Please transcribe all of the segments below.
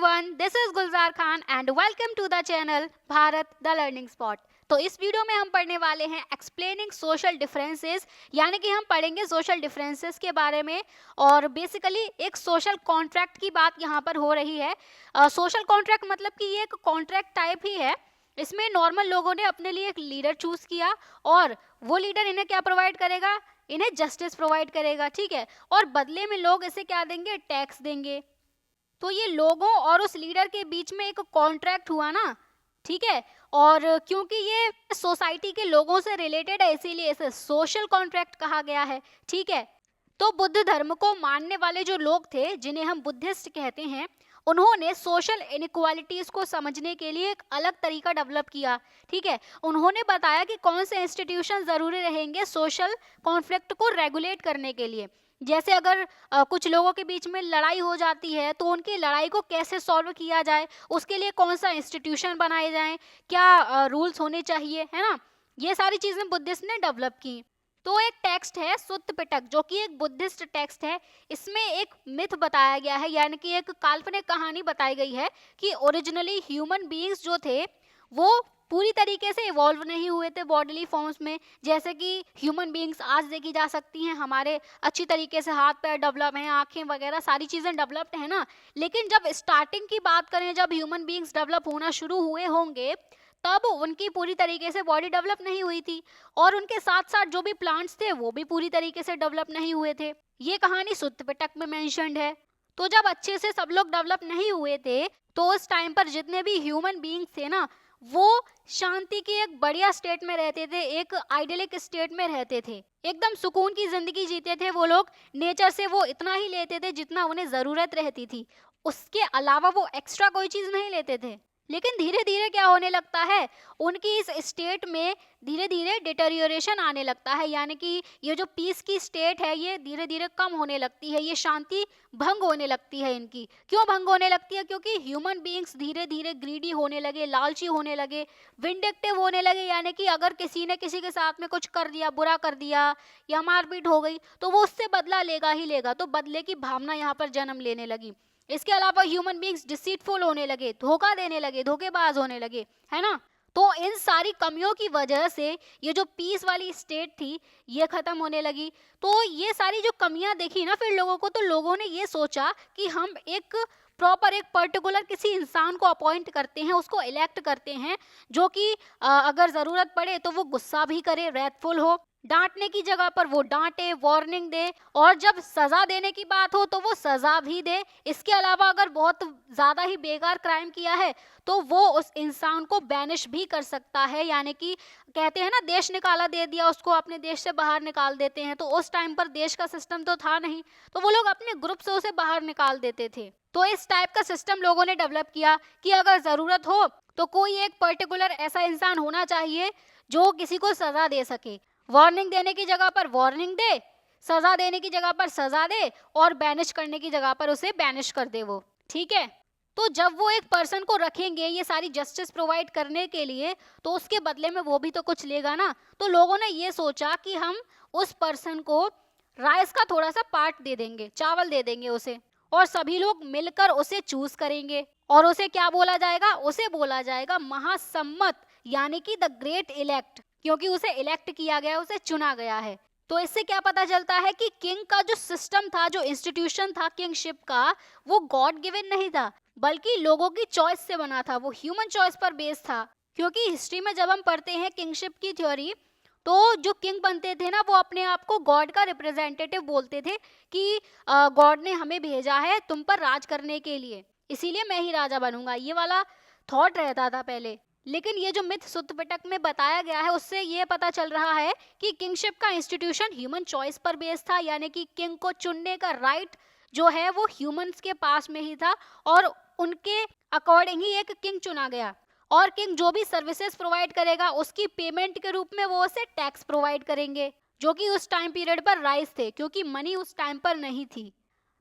everyone, this is Gulzar Khan and welcome to the channel Bharat the learning spot. तो इस video में हम पढ़ने वाले हैं एक्सप्लेनिंग सोशल डिफरेंसेस, यानी कि हम पढ़ेंगे सोशल डिफरेंसेस के बारे में। और बेसिकली एक सोशल कॉन्ट्रैक्ट की बात यहाँ पर हो रही है। सोशल कॉन्ट्रैक्ट मतलब कि ये एक कॉन्ट्रैक्ट टाइप ही है। इसमें नॉर्मल लोगों ने अपने लिए एक लीडर चूज किया और वो लीडर इन्हें क्या प्रोवाइड करेगा, इन्हें जस्टिस प्रोवाइड करेगा, ठीक है। और बदले में लोग इसे क्या देंगे, टैक्स देंगे। तो ये लोगों और उस लीडर के बीच में एक कॉन्ट्रैक्ट हुआ ना, ठीक है। और क्योंकि ये सोसाइटी के लोगों से रिलेटेड है इसीलिए इसे सोशल कॉन्ट्रैक्ट कहा गया है, ठीक है। तो बुद्ध धर्म को मानने वाले जो लोग थे, जिन्हें हम बुद्धिस्ट कहते हैं, उन्होंने सोशल इनइक्वालिटीज को समझने के लिए एक अलग तरीका डेवलप किया, ठीक है। उन्होंने बताया कि कौन से इंस्टीट्यूशन जरूरी रहेंगे सोशल कॉन्फ्लिक्ट को रेगुलेट करने के लिए। जैसे अगर कुछ लोगों के बीच में लड़ाई हो जाती है तो उनकी लड़ाई को कैसे सॉल्व किया जाए, उसके लिए कौन सा इंस्टीट्यूशन बनाए जाएं, क्या रूल्स होने चाहिए, है ना। ये सारी चीजें बुद्धिस्ट ने डेवलप की। तो एक टेक्स्ट है सुत्त पिटक, जो कि एक बुद्धिस्ट टेक्स्ट है। इसमें एक मिथ बताया गया है, यानी कि एक काल्पनिक कहानी बताई गई है कि ओरिजिनली ह्यूमन बीइंग्स जो थे वो पूरी तरीके से इवॉल्व नहीं हुए थे बॉडीली फॉर्म्स में। जैसे कि ह्यूमन बीइंग्स आज देखी जा सकती हैं, हमारे अच्छी तरीके से हाथ पैर डेवलप हैं, आंखें वगैरह सारी चीज़ें डेवलप्ड हैं ना। लेकिन जब स्टार्टिंग की बात करें, जब ह्यूमन बीइंग्स डेवलप होना शुरू हुए होंगे, तब उनकी पूरी तरीके से बॉडी डेवलप नहीं हुई थी। और उनके साथ साथ जो भी प्लांट्स थे वो भी पूरी तरीके से डेवलप नहीं हुए थे। ये कहानी सुत्त पिटक में मेंशन्ड है। तो जब अच्छे से सब लोग डेवलप नहीं हुए थे, तो उस टाइम पर जितने भी ह्यूमन बीइंग्स थे ना, वो शांति की एक बढ़िया स्टेट में रहते थे, एक आइडियलिक स्टेट में रहते थे, एकदम सुकून की जिंदगी जीते थे वो लोग। नेचर से वो इतना ही लेते थे जितना उन्हें जरूरत रहती थी, उसके अलावा वो एक्स्ट्रा कोई चीज नहीं लेते थे। लेकिन धीरे धीरे क्या होने लगता है, उनकी इस स्टेट में धीरे धीरे डिटेरियोरेशन आने लगता है, यानी कि ये जो पीस की स्टेट है ये धीरे धीरे कम होने लगती है, ये शांति भंग होने लगती है इनकी। क्यों भंग होने लगती है? क्योंकि ह्यूमन बीइंग्स धीरे धीरे ग्रीडी होने लगे, लालची होने लगे, विंडिक्टिव होने लगे। यानी कि अगर किसी ने किसी के साथ में कुछ कर दिया, बुरा कर दिया या मारपीट हो गई, तो वो उससे बदला लेगा ही लेगा। तो बदले की भावना यहाँ पर जन्म लेने लगी। इसके अलावा ह्यूमन बीइंग्स डिसीटफुल होने लगे, धोखा देने लगे, धोखेबाज होने लगे, है ना। तो इन सारी कमियों की वजह से ये जो पीस वाली स्टेट थी ये खत्म होने लगी। तो ये सारी जो कमियां देखी ना फिर लोगों को, तो लोगों ने ये सोचा कि हम एक प्रॉपर एक पर्टिकुलर किसी इंसान को अपॉइंट करते हैं, उसको इलेक्ट करते हैं, जो कि अगर ज़रूरत पड़े तो वो गुस्सा भी करे, रैथफुल हो, डांटने की जगह पर वो डांटे, वार्निंग दे, और जब सजा देने की बात हो तो वो सजा भी दे। इसके अलावा अगर बहुत ज़्यादा ही बेकार क्राइम किया है तो वो उस इंसान को बैनिश भी कर सकता है, यानी कि कहते हैं ना देश निकाला दे दिया उसको, अपने देश से बाहर निकाल देते हैं। तो उस टाइम पर देश का सिस्टम तो था नहीं, तो वो लोग अपने ग्रुप से उसे बाहर निकाल देते थे। तो इस टाइप का सिस्टम लोगों ने डेवलप किया कि अगर ज़रूरत हो तो कोई एक पर्टिकुलर ऐसा इंसान होना चाहिए जो किसी को सज़ा दे सके। वार्निंग देने की जगह पर वार्निंग दे, सज़ा देने की जगह पर सज़ा दे, और बैनिश करने की जगह पर उसे बैनिश कर दे वो, ठीक है। तो जब वो एक पर्सन को रखेंगे ये सारी जस्टिस प्रोवाइड करने के लिए, तो उसके बदले में वो भी तो कुछ लेगा ना। तो लोगों ने ये सोचा कि हम उस पर्सन को राइस का थोड़ा सा पार्ट दे देंगे, चावल दे देंगे उसे, और सभी लोग मिलकर उसे चूज करेंगे। और उसे क्या बोला जाएगा? उसे बोला जाएगा महासम्मत, यानी कि द ग्रेट इलेक्ट, क्योंकि उसे इलेक्ट किया गया, उसे चुना गया है। तो इससे क्या पता चलता है कि किंग का जो सिस्टम था, जो इंस्टीट्यूशन था किंगशिप का, वो गॉड गिवन नहीं था, बल्कि लोगों की चॉइस से बना था, वो ह्यूमन चॉइस पर बेस्ड था। क्योंकि हिस्ट्री में जब हम पढ़ते हैं किंगशिप की थ्योरी, तो जो किंग बनते थे ना वो अपने आप को गॉड का रिप्रेजेंटेटिव बोलते थे कि गॉड ने हमें भेजा है तुम पर राज करने के लिए, इसीलिए मैं ही राजा बनूंगा, ये वाला थॉट रहता था पहले। लेकिन ये जो मिथ सुत्त पिटक में बताया गया है उससे ये पता चल रहा है कि किंगशिप का इंस्टीट्यूशन ह्यूमन चॉइस पर बेस्ड था, यानी कि किंग को चुनने का राइट जो है वो ह्यूमंस के पास में ही था, और उनके अकॉर्डिंग ही एक किंग चुना गया। और किंग जो भी सर्विसेज प्रोवाइड करेगा उसकी पेमेंट के रूप में वो उसे टैक्स प्रोवाइड करेंगे, जो कि उस टाइम पीरियड पर राइज थे, क्योंकि मनी उस टाइम पर नहीं थी।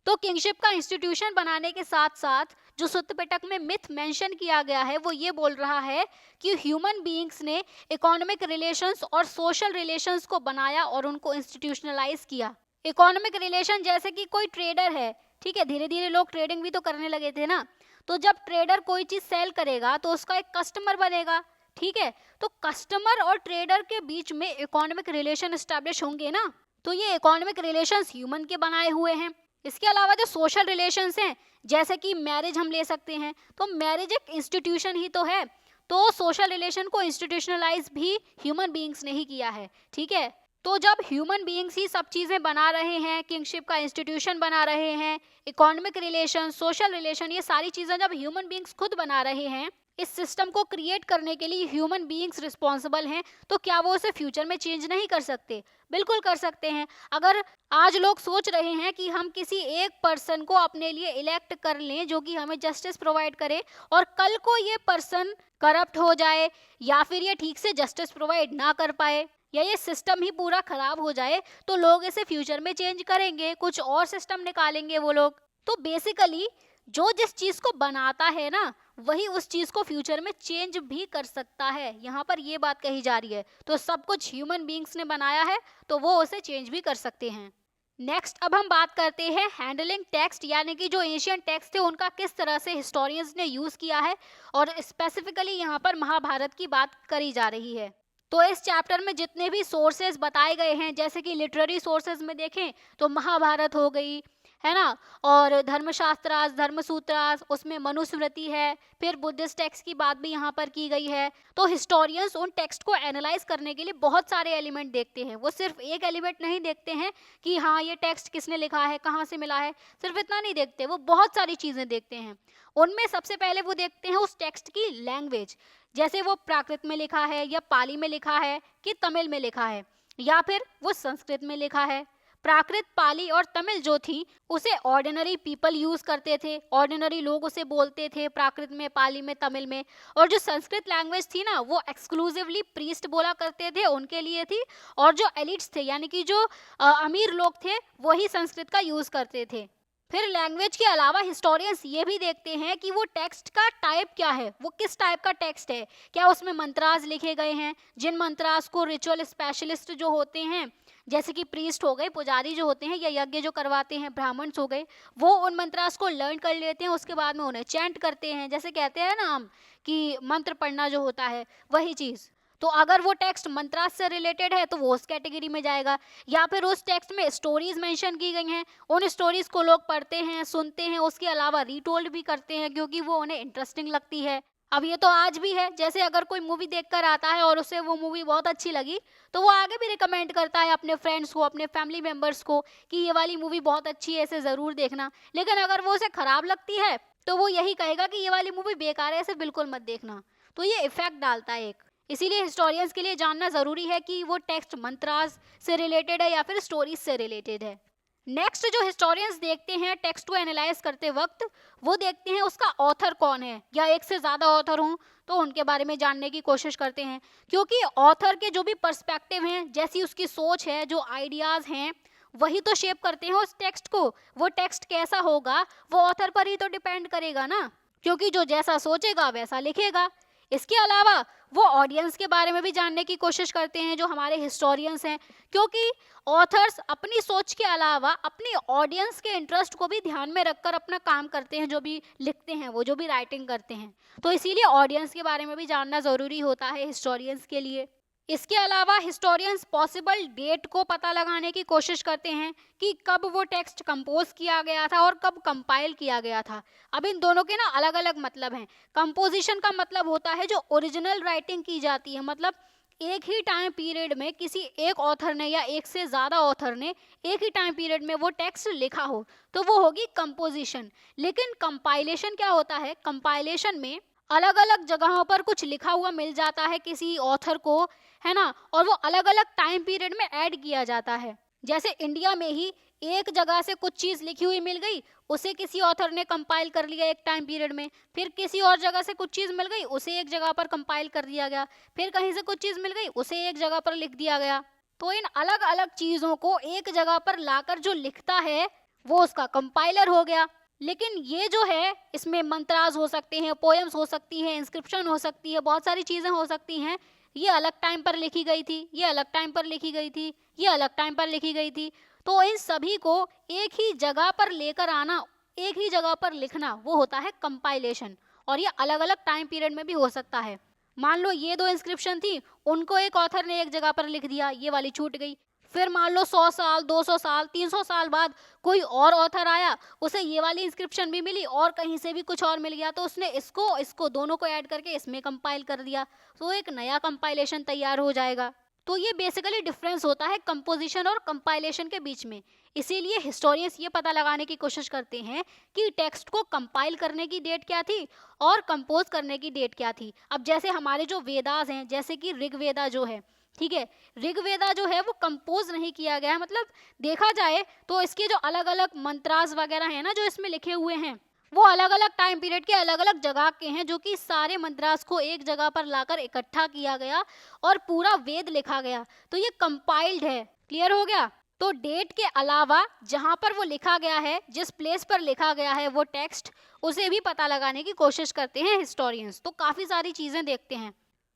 तो किंगशिप का इंस्टीट्यूशन बनाने के साथ साथ जो सुत्त पिटक में मिथ मेंशन किया गया है वो ये बोल रहा है कि ह्यूमन बीइंग्स ने इकोनॉमिक रिलेशंस और सोशल रिलेशंस को बनाया और उनको इंस्टीट्यूशनलाइज किया। इकोनॉमिक रिलेशन जैसे कि कोई ट्रेडर है, ठीक है, धीरे धीरे लोग ट्रेडिंग भी तो करने लगे थे ना। तो जब ट्रेडर कोई चीज सेल करेगा तो उसका एक कस्टमर बनेगा, ठीक है। तो कस्टमर और ट्रेडर के बीच में इकोनॉमिक रिलेशन एस्टेब्लिश होंगे ना। तो ये इकोनॉमिक रिलेशंस ह्यूमन के बनाए हुए हैं। इसके अलावा जो सोशल रिलेशंस हैं, जैसे कि मैरिज हम ले सकते हैं, तो मैरिज एक इंस्टीट्यूशन ही तो है। तो सोशल रिलेशन को इंस्टीट्यूशनलाइज भी ह्यूमन बीइंग्स ने ही किया है, ठीक है। तो जब ह्यूमन बीइंग्स ही सब चीजें बना रहे हैं, किंगशिप का इंस्टीट्यूशन बना रहे हैं, इकोनॉमिक रिलेशन, सोशल रिलेशन, ये सारी चीजें जब ह्यूमन बीइंग्स खुद बना रहे हैं, इस सिस्टम को क्रिएट करने के लिए ह्यूमन बीइंग्स रिस्पॉन्सिबल हैं, तो क्या वो उसे फ्यूचर में चेंज नहीं कर सकते? बिल्कुल कर सकते हैं। अगर आज लोग सोच रहे हैं कि हम किसी एक पर्सन को अपने लिए इलेक्ट कर लें जो कि हमें जस्टिस प्रोवाइड करे, और कल को ये पर्सन करप्ट हो जाए, या फिर ये ठीक से जस्टिस प्रोवाइड ना कर पाए, या ये सिस्टम ही पूरा खराब हो जाए, तो लोग इसे फ्यूचर में चेंज करेंगे, कुछ और सिस्टम निकालेंगे वो लोग। तो बेसिकली जो जिस चीज को बनाता है ना, वही उस चीज को फ्यूचर में चेंज भी कर सकता है, यहाँ पर ये बात कही जा रही है। तो सब कुछ ह्यूमन बीइंग्स ने बनाया है, तो वो उसे चेंज भी कर सकते हैं। नेक्स्ट अब हम बात करते हैं हैंडलिंग टेक्स्ट, यानी कि जो एशियन टेक्स्ट थे उनका किस तरह से हिस्टोरियंस ने यूज किया है, और स्पेसिफिकली यहाँ पर महाभारत की बात करी जा रही है। तो इस चैप्टर में जितने भी सोर्सेज बताए गए हैं, जैसे कि लिटरेरी सोर्सेज में देखें तो महाभारत हो गई, है ना, और धर्मशास्त्रास, धर्मसूत्रास, उसमें मनुस्मृति है, फिर बुद्धिस्ट टेक्स्ट की बात भी यहाँ पर की गई है। तो हिस्टोरियंस उन टेक्स्ट को एनालाइज करने के लिए बहुत सारे एलिमेंट देखते हैं। वो सिर्फ एक एलिमेंट नहीं देखते हैं कि हाँ ये टेक्स्ट किसने लिखा है, कहाँ से मिला है, सिर्फ इतना नहीं देखते, वो बहुत सारी चीज़ें देखते हैं। उनमें सबसे पहले वो देखते हैं उस टेक्स्ट की लैंग्वेज, जैसे वो प्राकृत में लिखा है, या पाली में लिखा है, कि तमिल में लिखा है, या फिर वो संस्कृत में लिखा है। प्राकृत, पाली और तमिल जो थी उसे ऑर्डिनरी पीपल यूज करते थे, ऑर्डिनरी लोग उसे बोलते थे प्राकृत में, पाली में, तमिल में। और जो संस्कृत लैंग्वेज थी ना, वो एक्सक्लूसिवली प्रीस्ट बोला करते थे, उनके लिए थी। और जो एलिट्स थे, यानी कि जो अमीर लोग थे, वही संस्कृत का यूज करते थे। फिर लैंग्वेज के अलावा हिस्टोरियंस ये भी देखते हैं कि वो टेक्स्ट का टाइप क्या है, वो किस टाइप का टेक्स्ट है। क्या उसमें मंत्रास लिखे गए हैं, जिन मंत्रास को रिचुअल स्पेशलिस्ट जो होते हैं, जैसे कि प्रीस्ट हो गए, पुजारी जो होते हैं, या यज्ञ जो करवाते हैं, ब्राह्मण्स हो गए, वो उन मंत्रास को लर्न कर लेते हैं, उसके बाद में उन्हें चैंट करते हैं। जैसे कहते हैं ना हम कि मंत्र पढ़ना जो होता है, वही चीज़। तो अगर वो टेक्स्ट मंत्रास से रिलेटेड है तो वो उस कैटेगरी में जाएगा। या फिर उस टेक्स्ट में स्टोरीज मेंशन की गई हैं, उन स्टोरीज को लोग पढ़ते हैं, सुनते हैं, उसके अलावा रीटोल्ड भी करते हैं, क्योंकि वो उन्हें इंटरेस्टिंग लगती है। अब ये तो आज भी है, जैसे अगर कोई मूवी देखकर आता है और उसे वो मूवी बहुत अच्छी लगी, तो वो आगे भी रिकमेंड करता है अपने फ्रेंड्स को, अपने फैमिली मेम्बर्स को, कि ये वाली मूवी बहुत अच्छी है, इसे ज़रूर देखना। लेकिन अगर वो उसे खराब लगती है तो वो यही कहेगा कि ये वाली मूवी बेकार है, इसे बिल्कुल मत देखना। तो ये इफेक्ट डालता है एक। इसीलिए हिस्टोरियंस के लिए जानना ज़रूरी है कि वो टेक्स्ट मंत्रास से रिलेटेड है या फिर स्टोरीज से रिलेटेड है। नेक्स्ट जो हिस्टोरियंस देखते हैं टेक्स्ट को एनालाइज करते वक्त, वो देखते हैं उसका ऑथर कौन है, या एक से ज़्यादा ऑथर हों तो उनके बारे में जानने की कोशिश करते हैं। क्योंकि ऑथर के जो भी पर्सपेक्टिव हैं, जैसी उसकी सोच है, जो आइडियाज़ हैं, वही तो शेप करते हैं उस टेक्स्ट को। वो टेक्स्ट कैसा होगा वो ऑथर पर ही तो डिपेंड करेगा ना, क्योंकि जो जैसा सोचेगा वैसा लिखेगा। इसके अलावा वो ऑडियंस के बारे में भी जानने की कोशिश करते हैं, जो हमारे हिस्टोरियंस हैं, क्योंकि ऑथर्स अपनी सोच के अलावा अपनी ऑडियंस के इंटरेस्ट को भी ध्यान में रखकर अपना काम करते हैं, जो भी लिखते हैं, वो जो भी राइटिंग करते हैं। तो इसीलिए ऑडियंस के बारे में भी जानना ज़रूरी होता है हिस्टोरियंस के लिए। इसके अलावा हिस्टोरियंस पॉसिबल डेट को पता लगाने की कोशिश करते हैं कि कब वो टेक्स्ट कंपोज किया गया था और कब कंपाइल किया गया था। अब इन दोनों के ना अलग अलग मतलब हैं। कंपोजिशन का मतलब होता है जो ओरिजिनल राइटिंग की जाती है, मतलब एक ही टाइम पीरियड में किसी एक ऑथर ने या एक से ज़्यादा ऑथर ने एक ही टाइम पीरियड में वो टेक्स्ट लिखा हो, तो वो होगी कंपोजिशन। लेकिन कंपाइलेशन क्या होता है, कंपाइलेशन में अलग अलग जगहों पर कुछ लिखा हुआ मिल जाता है किसी ऑथर को, है ना, और वो अलग अलग टाइम पीरियड में ऐड किया जाता है। जैसे इंडिया में ही एक जगह से कुछ चीज़ लिखी हुई मिल गई, उसे किसी ऑथर ने कंपाइल कर लिया एक टाइम पीरियड में, फिर किसी और जगह से कुछ चीज़ मिल गई, उसे एक जगह पर कंपाइल कर दिया गया, फिर कहीं से कुछ चीज़ मिल गई, उसे एक जगह पर लिख दिया गया। तो इन अलग अलग चीज़ों को एक जगह पर लाकर जो लिखता है वो उसका कंपाइलर हो गया। लेकिन ये जो है, इसमें मंत्रास हो सकते हैं, पोएम्स हो सकती हैं, इंस्क्रिप्शन हो सकती है, बहुत सारी चीज़ें हो सकती हैं। ये अलग टाइम पर लिखी गई थी, ये अलग टाइम पर लिखी गई थी, ये अलग टाइम पर लिखी गई थी। तो इन सभी को एक ही जगह पर लेकर आना एक ही जगह पर लिखना वो होता है कंपाइलेशन, और ये अलग अलग टाइम पीरियड में भी हो सकता है। मान लो ये 2 इंस्क्रिप्शन थी, उनको एक ऑथर ने एक जगह पर लिख दिया, ये वाली छूट गई। फिर मान लो 100 साल, 200 साल, 300 साल बाद कोई और ऑथर आया, उसे ये वाली इंस्क्रिप्शन भी मिली और कहीं से भी कुछ और मिल गया, तो उसने इसको इसको दोनों को ऐड करके इसमें कंपाइल कर दिया, तो एक नया कंपाइलेशन तैयार हो जाएगा। तो ये बेसिकली डिफरेंस होता है कंपोजिशन और कंपाइलेशन के बीच में। इसीलिए हिस्टोरियंस ये पता लगाने की कोशिश करते हैं कि टेक्स्ट को कंपाइल करने की डेट क्या थी और कंपोज करने की डेट क्या थी। अब जैसे हमारे जो वेदास हैं, जैसे कि ऋग्वेदा जो है, ठीक है, ऋग्वेदा जो है वो कंपोज नहीं किया गया है, मतलब देखा जाए तो इसके जो अलग अलग मंत्रास वगैरह हैं ना जो इसमें लिखे हुए हैं, वो अलग अलग टाइम पीरियड के अलग अलग जगह के हैं, जो कि सारे मंत्रास को एक जगह पर लाकर इकट्ठा किया गया और पूरा वेद लिखा गया, तो ये कंपाइल्ड है। क्लियर हो गया? तो डेट के अलावा जहां पर वो लिखा गया है, जिस प्लेस पर लिखा गया है वो टेक्स्ट, उसे भी पता लगाने की कोशिश करते हैं हिस्टोरियंस। तो काफी सारी चीजें देखते हैं।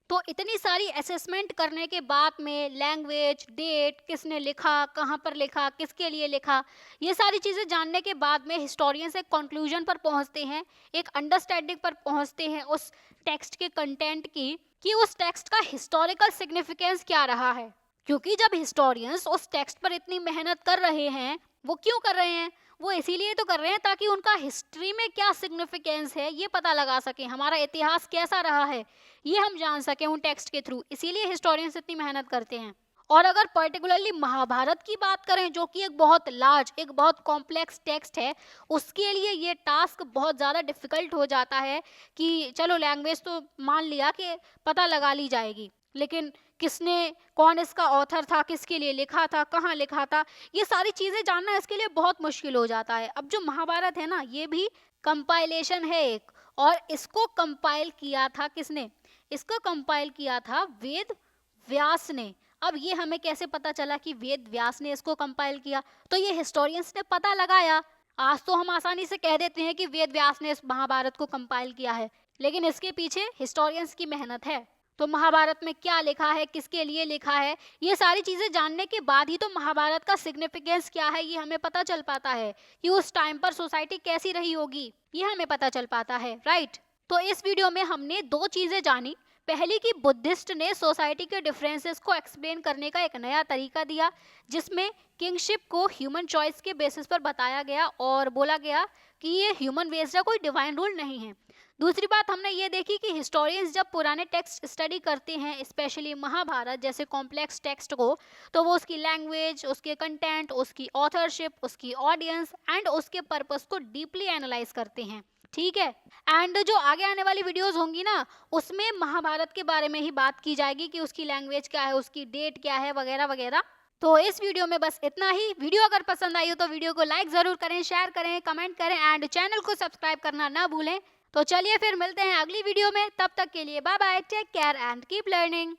तो इतनी सारी असेसमेंट करने के बाद में लैंग्वेज, डेट, किसने लिखा, कहाँ पर लिखा, किसके लिए लिखा, ये सारी चीज़ें जानने के बाद में हिस्टोरियंस एक कंक्लूजन पर पहुँचते हैं, एक अंडरस्टैंडिंग पर पहुँचते हैं उस टेक्स्ट के कंटेंट की, कि उस टेक्स्ट का हिस्टोरिकल सिग्निफिकेंस क्या रहा है। क्योंकि जब हिस्टोरियंस उस टेक्स्ट पर इतनी मेहनत कर रहे हैं, वो क्यों कर रहे हैं? वो इसीलिए तो कर रहे हैं ताकि उनका हिस्ट्री में क्या सिग्निफिकेंस है ये पता लगा सकें, हमारा इतिहास कैसा रहा है ये हम जान सकें उन टेक्स्ट के थ्रू। इसीलिए हिस्टोरियंस इतनी मेहनत करते हैं। और अगर पर्टिकुलरली महाभारत की बात करें, जो कि एक बहुत लार्ज, एक बहुत कॉम्प्लेक्स टेक्स्ट है, उसके लिए ये टास्क बहुत ज़्यादा डिफिकल्ट हो जाता है कि चलो लैंग्वेज तो मान लिया कि पता लगा ली जाएगी, लेकिन किसने, कौन इसका ऑथर था, किसके लिए लिखा था, कहाँ लिखा था, ये सारी चीज़ें जानना इसके लिए बहुत मुश्किल हो जाता है। अब जो महाभारत है ना, ये भी कंपाइलेशन है एक, और इसको कंपाइल किया था किसने? इसको कंपाइल किया था वेद व्यास ने। अब ये हमें कैसे पता चला कि वेद व्यास ने इसको कंपाइल किया? तो ये हिस्टोरियंस ने पता लगाया। आज तो हम आसानी से कह देते हैं कि वेद व्यास ने इस महाभारत को कंपाइल किया है, लेकिन इसके पीछे हिस्टोरियंस की मेहनत है। तो महाभारत में क्या लिखा है, किसके लिए लिखा है, ये सारी चीजें जानने के बाद ही तो महाभारत का सिग्निफिकेंस क्या है ये हमें पता चल पाता है, कि उस टाइम पर सोसाइटी कैसी रही होगी ये हमें पता चल पाता है, राइट। तो इस वीडियो में हमने 2 चीजें जानी। पहली कि बुद्धिस्ट ने सोसाइटी के डिफरेंसेस को एक्सप्लेन करने का एक नया तरीका दिया, जिसमें किंगशिप को ह्यूमन चॉइस के बेसिस पर बताया गया और बोला गया कि ये ह्यूमन बेस्ड है, कोई डिवाइन रूल नहीं है। दूसरी बात हमने ये देखी कि हिस्टोरियंस जब पुराने टेक्स्ट स्टडी करते हैं, स्पेशली महाभारत जैसे कॉम्प्लेक्स टेक्स्ट को, तो वो उसकी लैंग्वेज, उसके कंटेंट, उसकी ऑथरशिप, उसकी ऑडियंस एंड उसके पर्पस को डीपली एनालाइज करते हैं, ठीक है। एंड जो आगे आने वाली वीडियोस होंगी ना, उसमें महाभारत के बारे में ही बात की जाएगी कि उसकी लैंग्वेज क्या है, उसकी डेट क्या है, वगैरह वगैरह। तो इस वीडियो में बस इतना ही। वीडियो अगर पसंद आई हो तो वीडियो को लाइक जरूर करें, शेयर करें, कमेंट करें एंड चैनल को सब्सक्राइब करना ना भूलें। तो चलिए फिर मिलते हैं अगली वीडियो में, तब तक के लिए bye bye, take care and keep learning.